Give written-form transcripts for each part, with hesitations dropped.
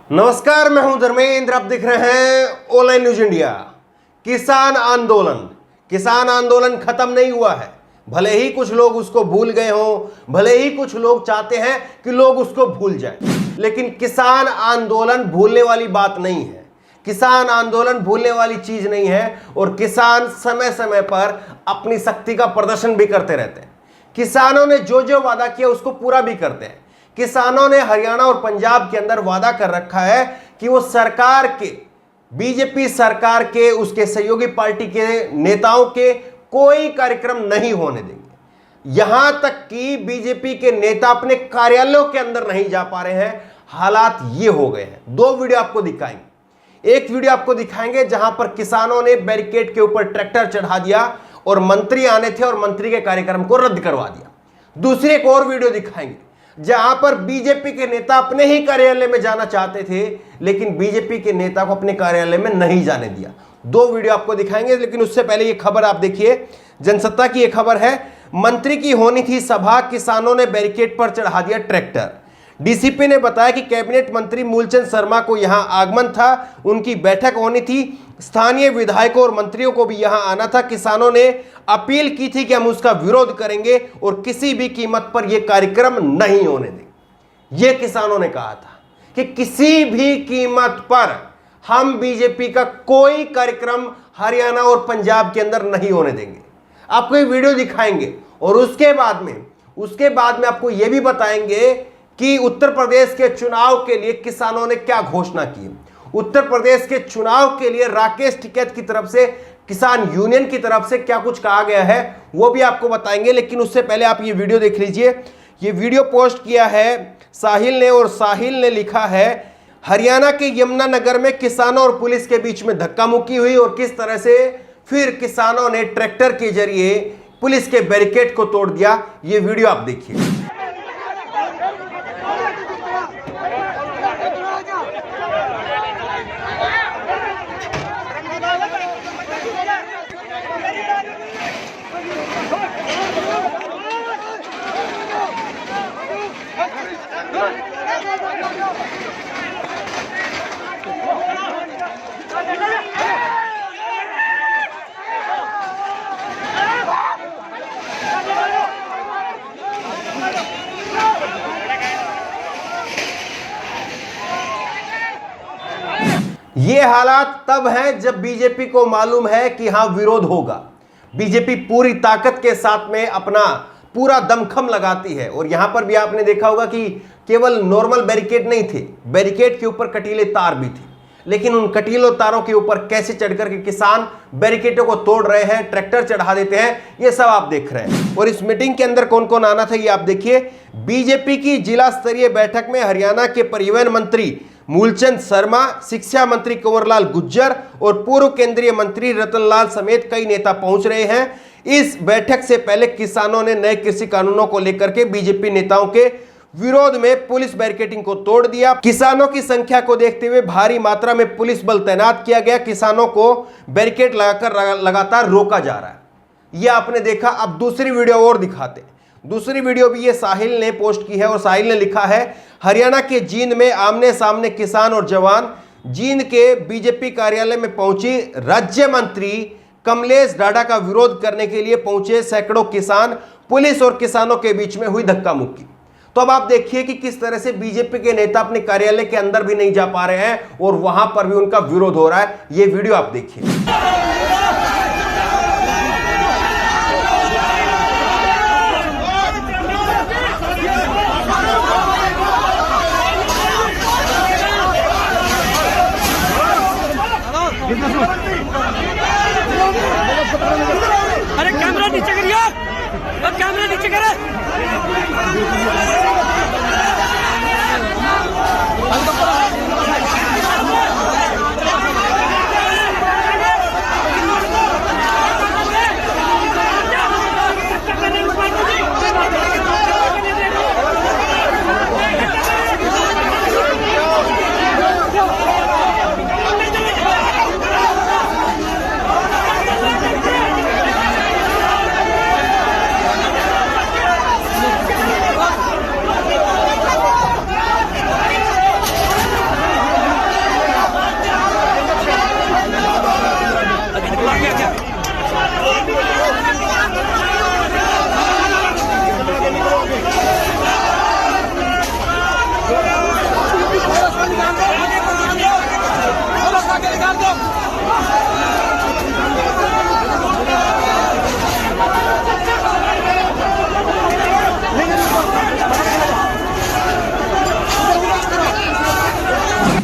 नमस्कार, मैं हूं धर्मेंद्र। आप दिख रहे हैं ऑनलाइन न्यूज इंडिया। किसान आंदोलन खत्म नहीं हुआ है। भले ही कुछ लोग उसको भूल गए हों, भले ही कुछ लोग चाहते हैं कि लोग उसको भूल जाएं, लेकिन किसान आंदोलन भूलने वाली बात नहीं है। किसान आंदोलन भूलने वाली चीज नहीं है और किसान समय समय पर अपनी शक्ति का प्रदर्शन भी करते रहते हैं। किसानों ने जो जो वादा किया उसको पूरा भी करते हैं। किसानों ने हरियाणा और पंजाब के अंदर वादा कर रखा है कि वो सरकार के, बीजेपी सरकार के, उसके सहयोगी पार्टी के नेताओं के कोई कार्यक्रम नहीं होने देंगे। यहां तक कि बीजेपी के नेता अपने कार्यालयों के अंदर नहीं जा पा रहे हैं। हालात ये हो गए हैं। दो वीडियो आपको दिखाएंगे। एक वीडियो आपको दिखाएंगे जहां पर किसानों ने बैरिकेड के ऊपर ट्रैक्टर चढ़ा दिया और मंत्री आने थे और मंत्री के कार्यक्रम को रद्द करवा दिया। दूसरी एक और वीडियो दिखाएंगे जहां पर बीजेपी के नेता अपने ही कार्यालय में जाना चाहते थे, लेकिन बीजेपी के नेता को अपने कार्यालय में नहीं जाने दिया। दो वीडियो आपको दिखाएंगे, लेकिन उससे पहले ये खबर आप देखिए। जनसत्ता की ये खबर है, मंत्री की होनी थी सभा, किसानों ने बैरिकेड पर चढ़ा दिया ट्रैक्टर। डीसीपी ने बताया कि कैबिनेट मंत्री मूलचंद शर्मा को यहां आगमन था, उनकी बैठक होनी थी। स्थानीय विधायकों और मंत्रियों को भी यहां आना था। किसानों ने अपील की थी कि हम उसका विरोध करेंगे और किसी भी कीमत पर यह कार्यक्रम नहीं होने देंगे। यह किसानों ने कहा था कि किसी भी कीमत पर हम बीजेपी का कोई कार्यक्रम हरियाणा और पंजाब के अंदर नहीं होने देंगे। आपको ये वीडियो दिखाएंगे और उसके बाद में आपको यह भी बताएंगे कि उत्तर प्रदेश के चुनाव के लिए किसानों ने क्या घोषणा की। उत्तर प्रदेश के चुनाव के लिए राकेश टिकैत की तरफ से, किसान यूनियन की तरफ से क्या कुछ कहा गया है वो भी आपको बताएंगे। लेकिन उससे पहले आप ये वीडियो देख लीजिए। ये वीडियो पोस्ट किया है साहिल ने और साहिल ने लिखा है, हरियाणा के यमुनानगर में किसानों और पुलिस के बीच में धक्का मुक्की हुई और किस तरह से फिर किसानों ने ट्रैक्टर के जरिए पुलिस के बैरिकेड को तोड़ दिया। ये वीडियो आप देखिए। ये हालात तब हैं जब बीजेपी को मालूम है कि हां विरोध होगा। बीजेपी पूरी ताकत के साथ में अपना पूरा दमखम लगाती है। और यहां पर भी आपने देखा होगा कि केवल नॉर्मल बैरिकेड नहीं थे, बैरिकेड के ऊपर कटीले तार भी थे। लेकिन उन कटीलों तारों के ऊपर कैसे चढ़कर के किसान बैरिकेडों को तोड़ रहे हैं, ट्रैक्टर चढ़ा देते हैं, ये सब आप देख रहे हैं। और इस मीटिंग के अंदर कौन कौन आना था ये आप देखिए। बीजेपी की जिला स्तरीय बैठक में हरियाणा के परिवहन मंत्री मूलचंद शर्मा, शिक्षा मंत्री कंवरलाल गुज्जर और पूर्व केंद्रीय मंत्री रतनलाल समेत कई नेता पहुंच रहे हैं। इस बैठक से पहले किसानों ने नए कृषि कानूनों को लेकर के बीजेपी नेताओं के विरोध में पुलिस बैरिकेडिंग को तोड़ दिया। किसानों की संख्या को देखते हुए भारी मात्रा में पुलिस बल तैनात किया गया। किसानों को बैरिकेड लगाकर लगातार रोका जा रहा है। यह आपने देखा। अब दूसरी वीडियो और दिखाते। दूसरी वीडियो भी ये साहिल ने पोस्ट की है और साहिल ने लिखा है, हरियाणा के जींद में आमने सामने किसान और जवान। जींद के बीजेपी कार्यालय में पहुंची राज्य मंत्री कमलेश ढाढा का विरोध करने के लिए पहुंचे सैकड़ों किसान। पुलिस और किसानों के बीच में हुई धक्का मुक्की। तो अब आप देखिए कि किस तरह से बीजेपी के नेता अपने कार्यालय के अंदर भी नहीं जा पा रहे हैं और वहां पर भी उनका विरोध हो रहा है। ये वीडियो आप देखिए। अरे कैमरा नीचे करिए, कैमरा नीचे करे।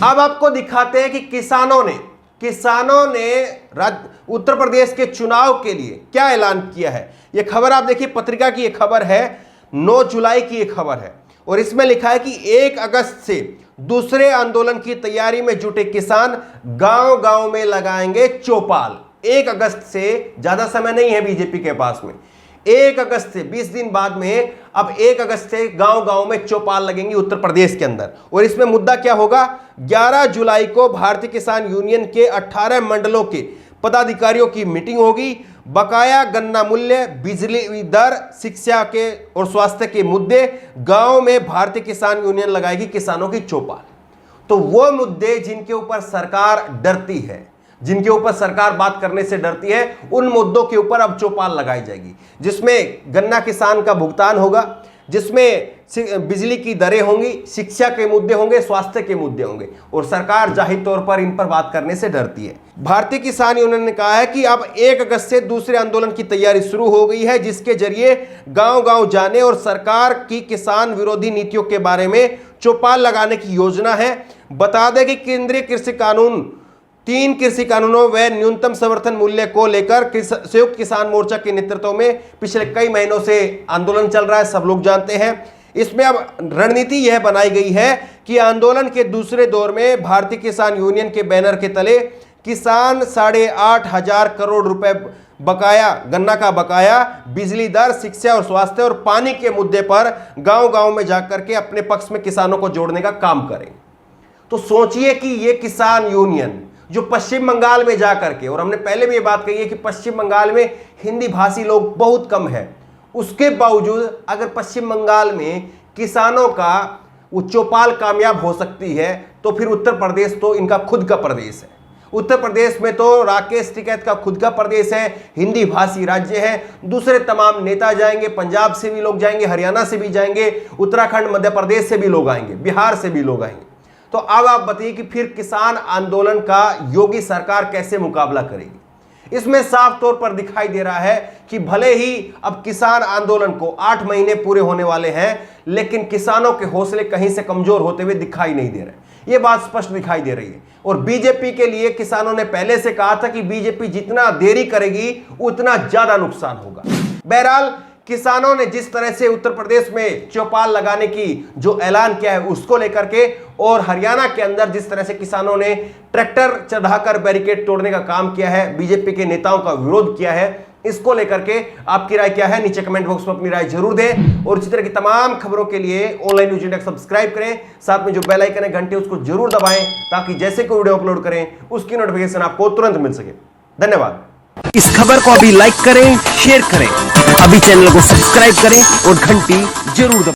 अब आपको दिखाते हैं कि किसानों ने उत्तर प्रदेश के चुनाव के लिए क्या ऐलान किया है। यह खबर आप देखिए, पत्रिका की यह खबर है, 9 जुलाई की यह खबर है और इसमें लिखा है कि 1 अगस्त से दूसरे आंदोलन की तैयारी में जुटे किसान गांव-गांव में लगाएंगे चौपाल। 1 अगस्त से, ज्यादा समय नहीं है बीजेपी के पास में, 1 अगस्त से 20 दिन बाद में अब 1 अगस्त से गांव-गांव में चौपाल लगेंगी उत्तर प्रदेश के अंदर। और इसमें मुद्दा क्या होगा, 11 जुलाई को भारतीय किसान यूनियन के 18 मंडलों के पदाधिकारियों की मीटिंग होगी। बकाया गन्ना मूल्य, बिजली दर, शिक्षा के और स्वास्थ्य के मुद्दे, गांव में भारतीय किसान यूनियन लगाएगी किसानों की चौपाल। तो वो मुद्दे जिनके ऊपर सरकार डरती है, जिनके ऊपर सरकार बात करने से डरती है, उन मुद्दों के ऊपर अब चौपाल लगाई जाएगी, जिसमें गन्ना किसान का भुगतान होगा, जिसमें बिजली की दरें होंगी, शिक्षा के मुद्दे होंगे, स्वास्थ्य के मुद्दे होंगे। और सरकार जाहिर तौर पर इन पर बात करने से डरती है। भारतीय किसान यूनियन ने कहा है कि अब 1 अगस्त से दूसरे आंदोलन की तैयारी शुरू हो गई है, जिसके जरिए गांव-गांव जाने और सरकार की किसान विरोधी नीतियों के बारे में चौपाल लगाने की योजना है। बता दें कि केंद्रीय कृषि कानून, 3 कृषि कानूनों व न्यूनतम समर्थन मूल्य को लेकर संयुक्त किसान मोर्चा के नेतृत्व में पिछले कई महीनों से आंदोलन चल रहा है, सब लोग जानते हैं। इसमें अब रणनीति यह बनाई गई है कि आंदोलन के दूसरे दौर में भारतीय किसान यूनियन के बैनर के तले किसान 8,500 करोड़ रुपए बकाया, गन्ना का बकाया, बिजली दर, शिक्षा और स्वास्थ्य और पानी के मुद्दे पर गांव-गांव में जाकर के अपने पक्ष में किसानों को जोड़ने का काम करेंगे। तो सोचिए कि ये किसान यूनियन जो पश्चिम बंगाल में जाकर के, और हमने पहले भी ये बात कही है कि पश्चिम बंगाल में हिंदी भाषी लोग बहुत कम है, उसके बावजूद अगर पश्चिम बंगाल में किसानों का वो चौपाल कामयाब हो सकती है, तो फिर उत्तर प्रदेश तो इनका खुद का प्रदेश है। उत्तर प्रदेश में तो राकेश टिकैत का खुद का प्रदेश है, हिंदी भाषी राज्य है, दूसरे तमाम नेता जाएंगे, पंजाब से भी लोग जाएंगे, हरियाणा से भी जाएंगे, उत्तराखंड, मध्य प्रदेश से भी लोग आएंगे, बिहार से भी लोग आएंगे। तो अब आप बताइए कि फिर किसान आंदोलन का योगी सरकार कैसे मुकाबला करेगी। इसमें साफ तौर पर दिखाई दे रहा है कि भले ही अब किसान आंदोलन को 8 महीने पूरे होने वाले हैं, लेकिन किसानों के हौसले कहीं से कमजोर होते हुए दिखाई नहीं दे रहे। यह बात स्पष्ट दिखाई दे रही है। और बीजेपी के लिए किसानों ने पहले से कहा था कि बीजेपी जितना देरी करेगी उतना ज्यादा नुकसान होगा। बहरहाल किसानों ने जिस तरह से उत्तर प्रदेश में चौपाल लगाने की जो ऐलान किया है उसको लेकर के, और हरियाणा के अंदर जिस तरह से किसानों ने ट्रैक्टर चढ़ाकर बैरिकेड तोड़ने का काम किया है, बीजेपी के नेताओं का विरोध किया है, इसको लेकर के आपकी राय क्या है, नीचे कमेंट बॉक्स में अपनी राय जरूर दें। और इसी तरह की तमाम खबरों के लिए ऑनलाइन न्यूज इंडिया सब्सक्राइब करें, साथ में जो बेल आइकन है घंटे उसको जरूर दबाएं, ताकि जैसे कोई वीडियो अपलोड करें उसकी नोटिफिकेशन आपको तुरंत मिल सके। धन्यवाद। इस खबर को अभी लाइक करें, शेयर करें, अभी चैनल को सब्सक्राइब करें और घंटी जरूर दबाएं।